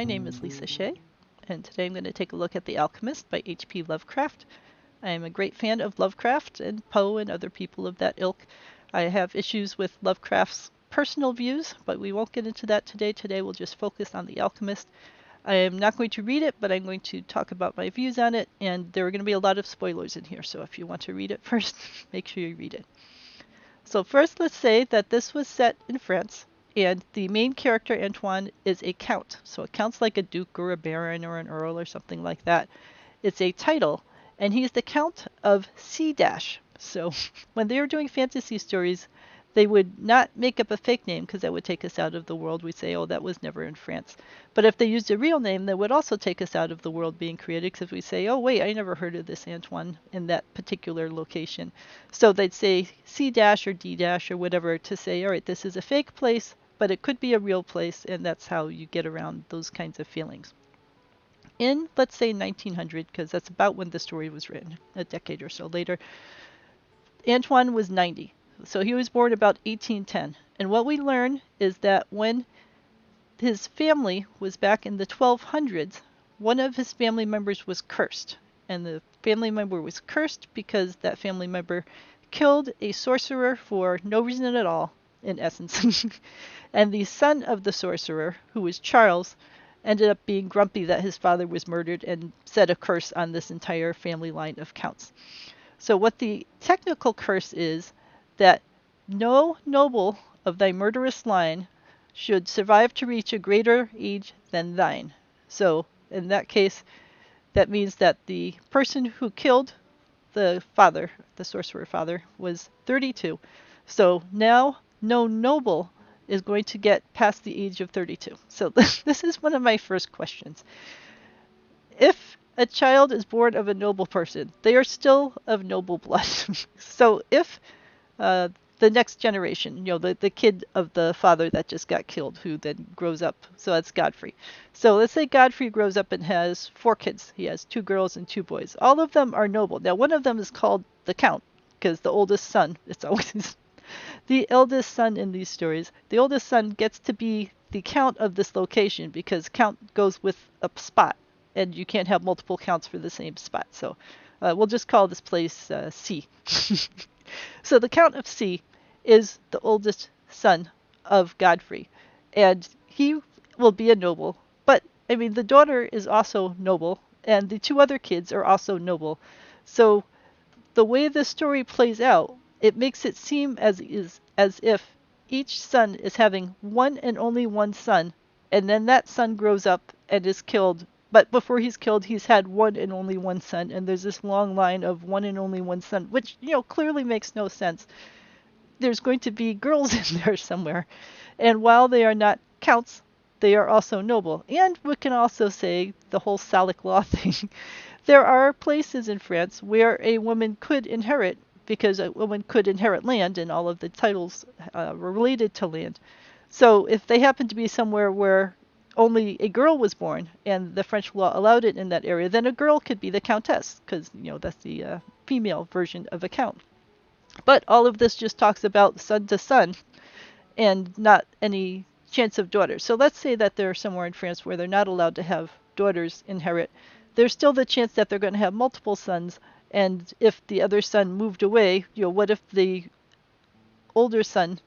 My name is Lisa Shea, and today I'm going to take a look at The Alchemist by H.P. Lovecraft. I am a great fan of Lovecraft and Poe and other people of that ilk. I have issues with Lovecraft's personal views, but we won't get into that today. Today we'll just focus on The Alchemist. I am not going to read it, but I'm going to talk about my views on it, and there are going to be a lot of spoilers in here, so if you want to read it first, make sure you read it. So first, let's say that this was set in France, and the main character, Antoine, is a count. So it counts like a duke or a baron or an earl or something like that. It's a title, and he's the count of C dash. So when they were doing fantasy stories, they would not make up a fake name because that would take us out of the world. We'd say, oh, that was never in France. But if they used a real name, that would also take us out of the world being created because we say, oh, wait, I never heard of this Antoine in that particular location. So they'd say C dash or D dash or whatever to say, all right, this is a fake place, but it could be a real place, and that's how you get around those kinds of feelings. In, let's say, 1900, because that's about when the story was written, a decade or so later, Antoine was 90. So he was born about 1810. And what we learn is that when his family was back in the 1200s, one of his family members was cursed. And the family member was cursed because that family member killed a sorcerer for no reason at all, in essence. And the son of the sorcerer, who was Charles, ended up being grumpy that his father was murdered and set a curse on this entire family line of counts. So what the technical curse is that no noble of thy murderous line should survive to reach a greater age than thine. So in that case, that means that the person who killed the father, the sorcerer father, was 32. So now no noble is going to get past the age of 32. So this is one of my first questions. If a child is born of a noble person, they are still of noble blood. So if the next generation, the kid of the father that just got killed, who then grows up, so that's Godfrey. So let's say Godfrey grows up and has 4 kids. He has 2 girls and 2 boys. All of them are noble. Now, one of them is called the Count, because the oldest son, it's always the eldest son in these stories. The oldest son gets to be the Count of this location, because Count goes with a spot, and you can't have multiple counts for the same spot. So we'll just call this place C. So the Count of C is the oldest son of Godfrey, and he will be a noble. But, I mean, the daughter is also noble, and the 2 other kids are also noble. So the way the story plays out, it makes it seem as if each son is having one and only one son, and then that son grows up and is killed. But before he's killed, he's had one and only one son, and there's this long line of one and only one son, which, clearly makes no sense. There's going to be girls in there somewhere. And while they are not counts, they are also noble. And we can also say the whole Salic law thing. There are places in France where a woman could inherit, because a woman could inherit land, and all of the titles were related to land. So if they happen to be somewhere where only a girl was born, and the French law allowed it in that area, then a girl could be the countess, because, that's the female version of a count. But all of this just talks about son to son, and not any chance of daughters. So let's say that they're somewhere in France where they're not allowed to have daughters inherit. There's still the chance that they're going to have multiple sons, and if the other son moved away, what if the older son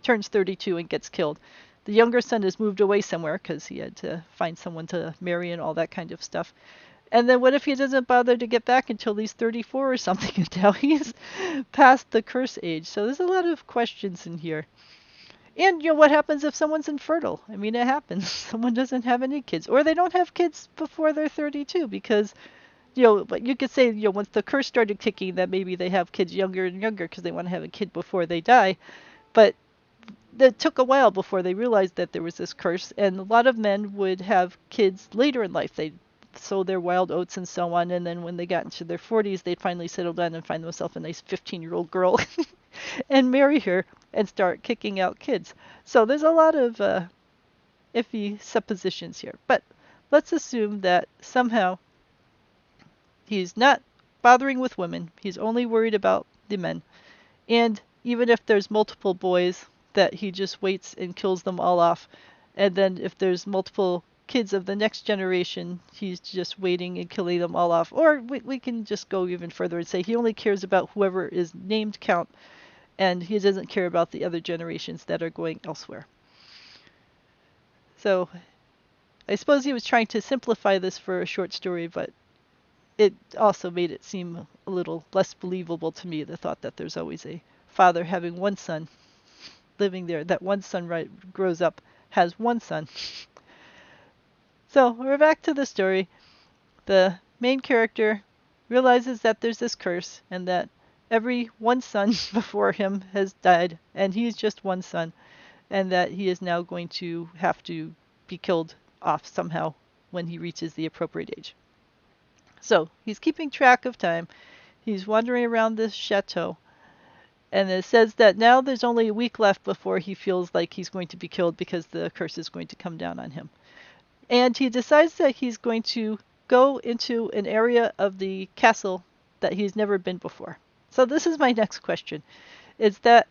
turns 32 and gets killed? The younger son has moved away somewhere because he had to find someone to marry and all that kind of stuff. And then what if he doesn't bother to get back until he's 34 or something, and now he's past the curse age? So there's a lot of questions in here. And, what happens if someone's infertile? I mean, it happens. Someone doesn't have any kids, or they don't have kids before they're 32 because, but you could say, once the curse started kicking, that maybe they have kids younger and younger because they want to have a kid before they die. But it took a while before they realized that there was this curse, and a lot of men would have kids later in life. They'd sow their wild oats and so on, and then when they got into their 40s, they'd finally settle down and find themselves a nice 15-year-old girl and marry her and start kicking out kids. So there's a lot of iffy suppositions here. But let's assume that somehow he's not bothering with women. He's only worried about the men. And even if there's multiple boys, that he just waits and kills them all off. And then if there's multiple kids of the next generation, he's just waiting and killing them all off. Or we can just go even further and say he only cares about whoever is named Count, and he doesn't care about the other generations that are going elsewhere. So I suppose he was trying to simplify this for a short story, but it also made it seem a little less believable to me, the thought that there's always a father having one son living there, that one son grows up, has one son. So we're back to the story. The main character realizes that there's this curse and that every one son before him has died, and he's just one son, and that he is now going to have to be killed off somehow when he reaches the appropriate age. So he's keeping track of time. He's wandering around this chateau, and it says that now there's only a week left before he feels like he's going to be killed because the curse is going to come down on him. And he decides that he's going to go into an area of the castle that he's never been before. So this is my next question. Is that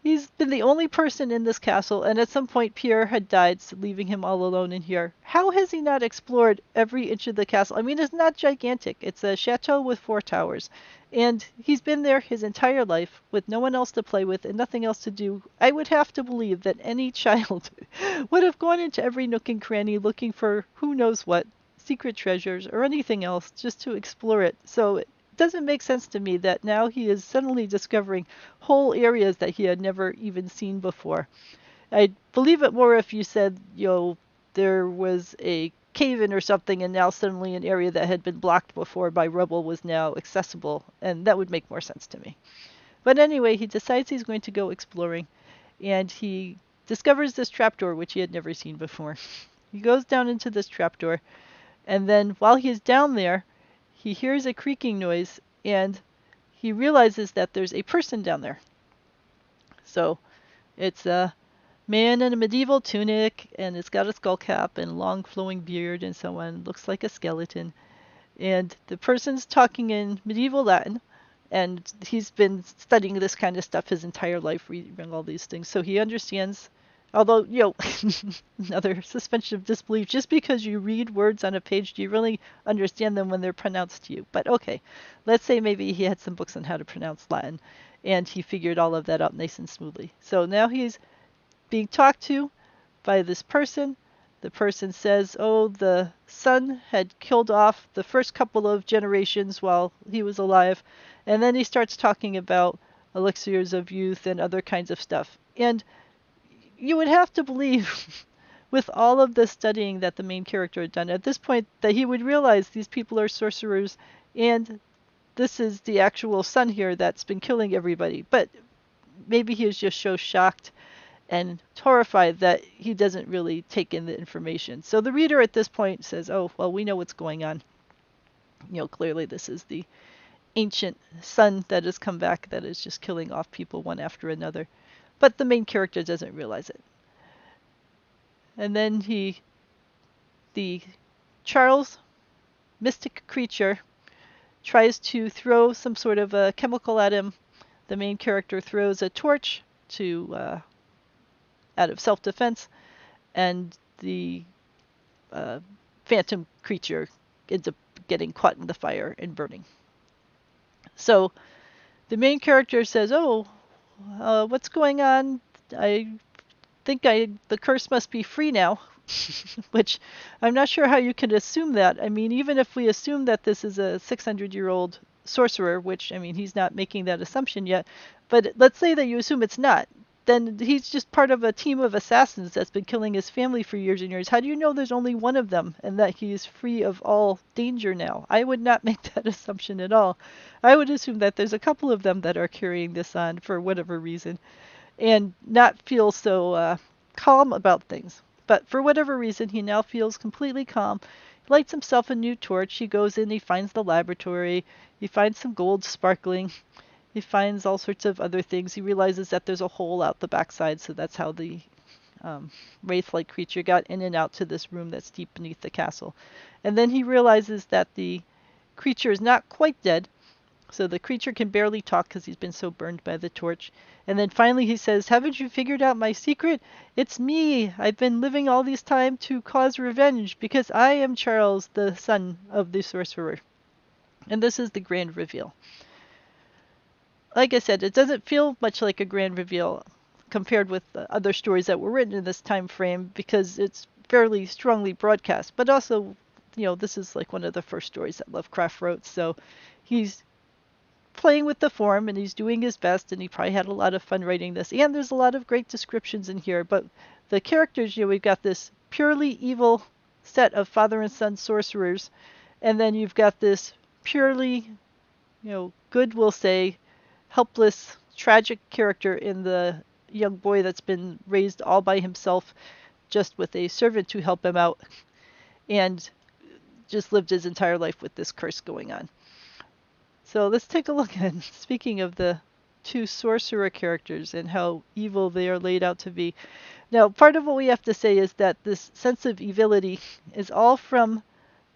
he's been the only person in this castle, and at some point Pierre had died, so leaving him all alone in here. How has he not explored every inch of the castle? I mean, it's not gigantic. It's a chateau with 4 towers. And he's been there his entire life with no one else to play with and nothing else to do. I would have to believe that any child would have gone into every nook and cranny looking for who knows what, secret treasures or anything else just to explore it. So it doesn't make sense to me that now he is suddenly discovering whole areas that he had never even seen before. I'd believe it more if you said, there was a cave-in or something, and now suddenly an area that had been blocked before by rubble was now accessible, and that would make more sense to me. But anyway, he decides he's going to go exploring, and he discovers this trapdoor, which he had never seen before. He goes down into this trapdoor, and then while he's down there, he hears a creaking noise, and he realizes that there's a person down there. So it's a man in a medieval tunic, and it's got a skull cap and long flowing beard and so on. Looks like a skeleton. And the person's talking in medieval Latin, and he's been studying this kind of stuff his entire life, reading all these things. So he understands, although, another suspension of disbelief, just because you read words on a page, do you really understand them when they're pronounced to you? But okay, let's say maybe he had some books on how to pronounce Latin, and he figured all of that out nice and smoothly. So now he's being talked to by this person. The person says, the son had killed off the first couple of generations while he was alive. And then he starts talking about elixirs of youth and other kinds of stuff. And you would have to believe, with all of the studying that the main character had done at this point, that he would realize these people are sorcerers, and this is the actual son here that's been killing everybody. But maybe he was just so shocked and horrified that he doesn't really take in the information. So the reader at this point says, we know what's going on. Clearly this is the ancient son that has come back that is just killing off people one after another. But the main character doesn't realize it. And then the Charles, mystic creature, tries to throw some sort of a chemical at him. The main character throws a torch out of self-defense, and the phantom creature ends up getting caught in the fire and burning. So the main character says, what's going on? I think the curse must be free now, which I'm not sure how you can assume that. I mean, even if we assume that this is a 600-year-old sorcerer, which, I mean, he's not making that assumption yet, but let's say that you assume it's not, then he's just part of a team of assassins that's been killing his family for years and years. How do you know there's only one of them and that he's free of all danger now? I would not make that assumption at all. I would assume that there's a couple of them that are carrying this on for whatever reason and not feel so calm about things. But for whatever reason, he now feels completely calm. He lights himself a new torch. He goes in, he finds the laboratory. He finds some gold sparkling. He finds all sorts of other things. He realizes that there's a hole out the backside, so that's how the wraith-like creature got in and out to this room that's deep beneath the castle. And then he realizes that the creature is not quite dead, So the creature can barely talk because he's been so burned by the torch. And then finally he says, "Haven't you figured out my secret? It's me. I've been living all this time to cause revenge because I am Charles, the son of the sorcerer." And this is the grand reveal. Like I said, it doesn't feel much like a grand reveal compared with the other stories that were written in this time frame because it's fairly strongly broadcast. But also, this is like one of the first stories that Lovecraft wrote, so he's playing with the form and he's doing his best, and he probably had a lot of fun writing this. And there's a lot of great descriptions in here. But the characters, we've got this purely evil set of father and son sorcerers, and then you've got this purely, good, we'll say, helpless, tragic character in the young boy that's been raised all by himself, just with a servant to help him out, and just lived his entire life with this curse going on. So let's take a look at, speaking of the two sorcerer characters and how evil they are laid out to be. Now, part of what we have to say is that this sense of evility is all from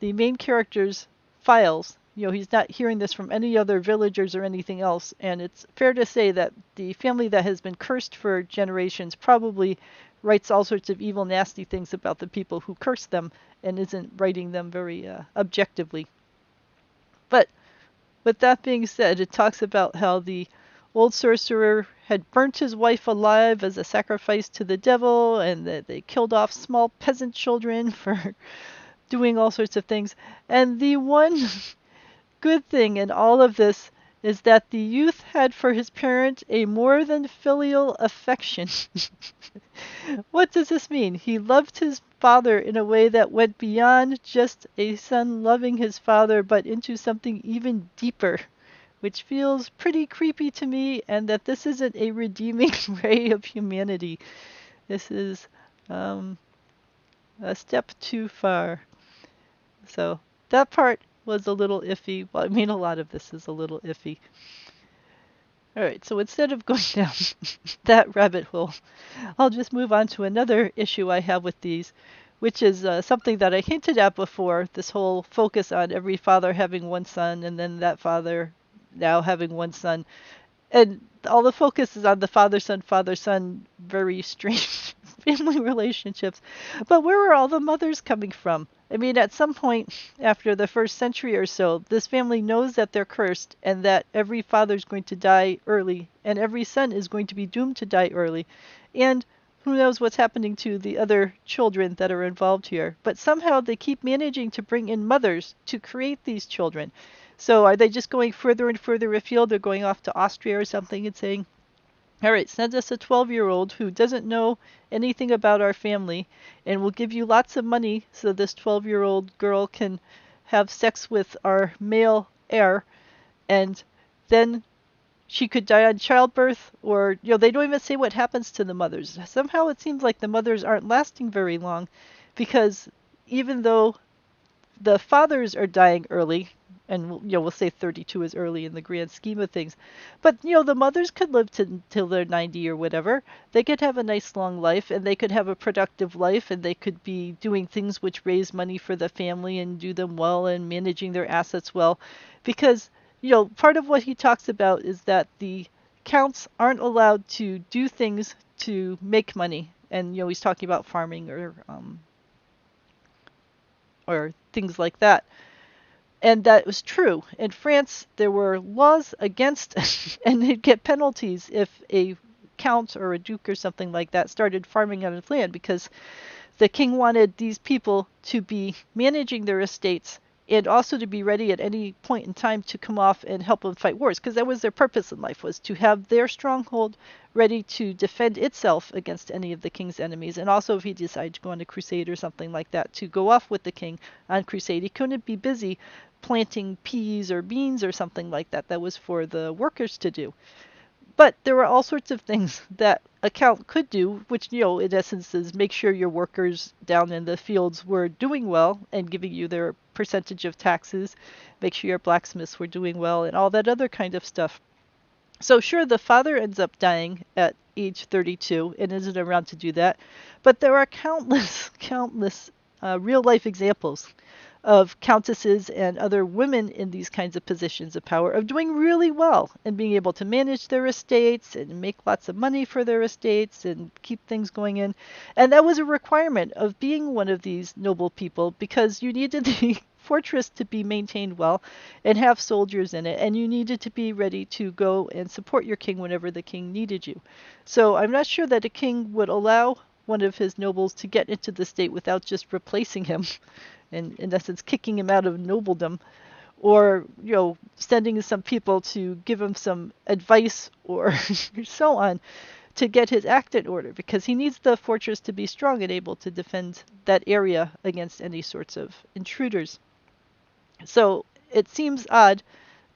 the main character's files. He's not hearing this from any other villagers or anything else, and it's fair to say that the family that has been cursed for generations probably writes all sorts of evil, nasty things about the people who curse them and isn't writing them very objectively. But with that being said, it talks about how the old sorcerer had burnt his wife alive as a sacrifice to the devil, and that they killed off small peasant children for doing all sorts of things. And the one good thing in all of this is that the youth had for his parent a more than filial affection. What does this mean? He loved his father in a way that went beyond just a son loving his father, but into something even deeper, which feels pretty creepy to me, and that this isn't a redeeming ray of humanity. This is a step too far. So that part was a little iffy. Well, I mean, a lot of this is a little iffy. All right, so instead of going down that rabbit hole, I'll just move on to another issue I have with these, which is something that I hinted at before, this whole focus on every father having one son and then that father now having one son. And all the focus is on the father-son, very strange family relationships. But where are all the mothers coming from? I mean, at some point after the first century or so, this family knows that they're cursed and that every father's going to die early and every son is going to be doomed to die early. And who knows what's happening to the other children that are involved here. But somehow they keep managing to bring in mothers to create these children. So are they just going further and further afield? They're going off to Austria or something and saying, all right, send us a 12-year-old who doesn't know anything about our family, and we'll give you lots of money so this 12-year-old girl can have sex with our male heir, and then she could die on childbirth, or, they don't even say what happens to the mothers. Somehow it seems like the mothers aren't lasting very long, because even though the fathers are dying early, and we'll say 32 is early in the grand scheme of things, but the mothers could live till they're 90 or whatever. They could have a nice long life, and they could have a productive life, and they could be doing things which raise money for the family and do them well and managing their assets well, because part of what he talks about is that the counts aren't allowed to do things to make money, and he's talking about farming or things like that. And that was true. In France, there were laws against, and they'd get penalties if a count or a duke or something like that started farming on his land, because the king wanted these people to be managing their estates and also to be ready at any point in time to come off and help them fight wars, because that was their purpose in life, was to have their stronghold ready to defend itself against any of the king's enemies. And also, if he decided to go on a crusade or something like that, to go off with the king on crusade, he couldn't be busy planting peas or beans or something like that. That was for the workers to do. But there were all sorts of things that a count could do, which, in essence is make sure your workers down in the fields were doing well and giving you their percentage of taxes, make sure your blacksmiths were doing well, and all that other kind of stuff. So sure, the father ends up dying at age 32 and isn't around to do that, but there are countless real-life examples of countesses and other women in these kinds of positions of power of doing really well and being able to manage their estates and make lots of money for their estates and keep things going in. And that was a requirement of being one of these noble people, because you needed the fortress to be maintained well and have soldiers in it, and you needed to be ready to go and support your king whenever the king needed you. So I'm not sure that a king would allow one of his nobles to get into the state without just replacing him and in essence kicking him out of nobledom, or sending some people to give him some advice or so on to get his act in order, because he needs the fortress to be strong and able to defend that area against any sorts of intruders. So it seems odd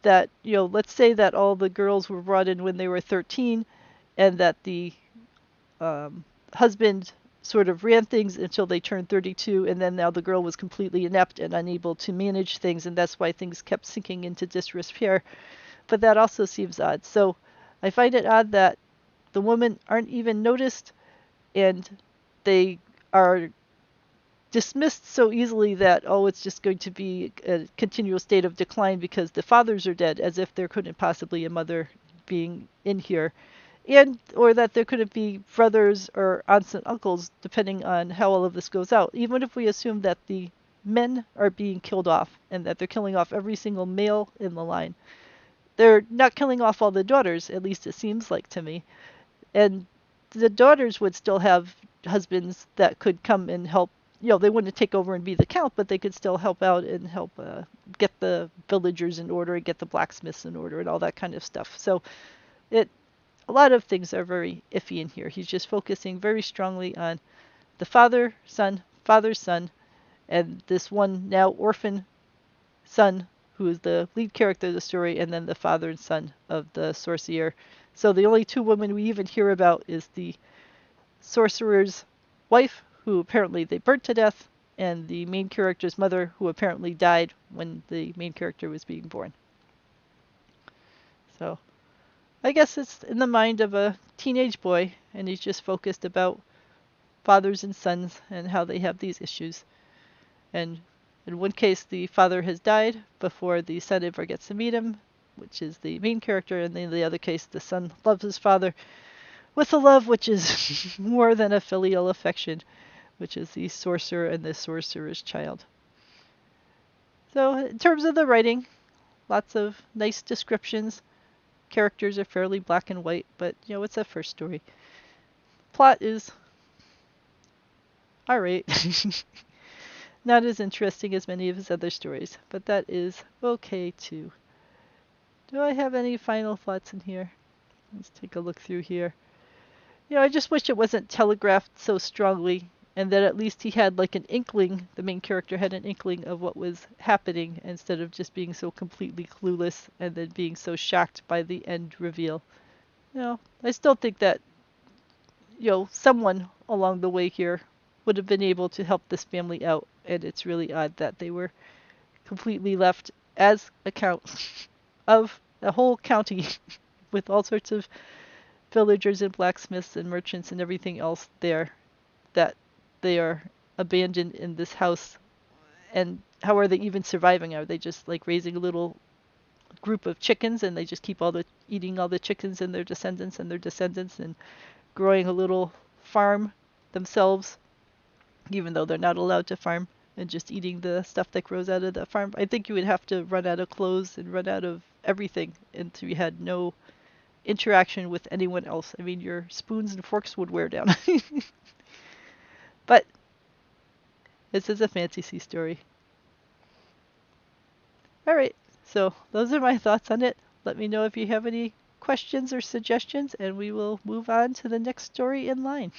that, let's say that all the girls were brought in when they were 13, and that the husband sort of ran things until they turned 32, and then now the girl was completely inept and unable to manage things, and that's why things kept sinking into disrepair. But that also seems odd. So I find it odd that the women aren't even noticed, and they are dismissed so easily that, oh, it's just going to be a continual state of decline because the fathers are dead, as if there couldn't possibly a mother being in here, and or that there couldn't be brothers or aunts and uncles, depending on how all of this goes out. Even if we assume that the men are being killed off and that they're killing off every single male in the line, they're not killing off all the daughters, at least it seems like to me. And the daughters would still have husbands that could come and help. They wouldn't take over and be the count, but they could still help out and help get the villagers in order and get the blacksmiths in order and all that kind of stuff. So a lot of things are very iffy in here. He's just focusing very strongly on the father's son, and this one now orphan son who is the lead character of the story, and then the father and son of the sorcerer. So the only two women we even hear about is the sorcerer's wife, who apparently they burnt to death, and the main character's mother, who apparently died when the main character was being born. So I guess it's in the mind of a teenage boy, and he's just focused about fathers and sons and how they have these issues. And in one case, the father has died before the son ever gets to meet him, which is the main character, and in the other case, the son loves his father with a love which is more than a filial affection, which is the sorcerer and the sorcerer's child. So in terms of the writing, lots of nice descriptions. Characters are fairly black and white, but it's a first story. Plot is alright. Not as interesting as many of his other stories, but that is okay too. Do I have any final thoughts in here? Let's take a look through here. I just wish it wasn't telegraphed so strongly, and that at least he had like an inkling, the main character had an inkling of what was happening, instead of just being so completely clueless and then being so shocked by the end reveal. I still think that, someone along the way here would have been able to help this family out, and it's really odd that they were completely left as a count of a whole county with all sorts of villagers and blacksmiths and merchants and everything else there, that they are abandoned in this house. And how are they even surviving? Are they just like raising a little group of chickens, and they just keep eating all the chickens and their descendants and growing a little farm themselves, even though they're not allowed to farm, and just eating the stuff that grows out of the farm? I think you would have to run out of clothes and run out of everything until you had no interaction with anyone else. I mean, your spoons and forks would wear down. But this is a fantasy story. Alright, so those are my thoughts on it. Let me know if you have any questions or suggestions, and we will move on to the next story in line.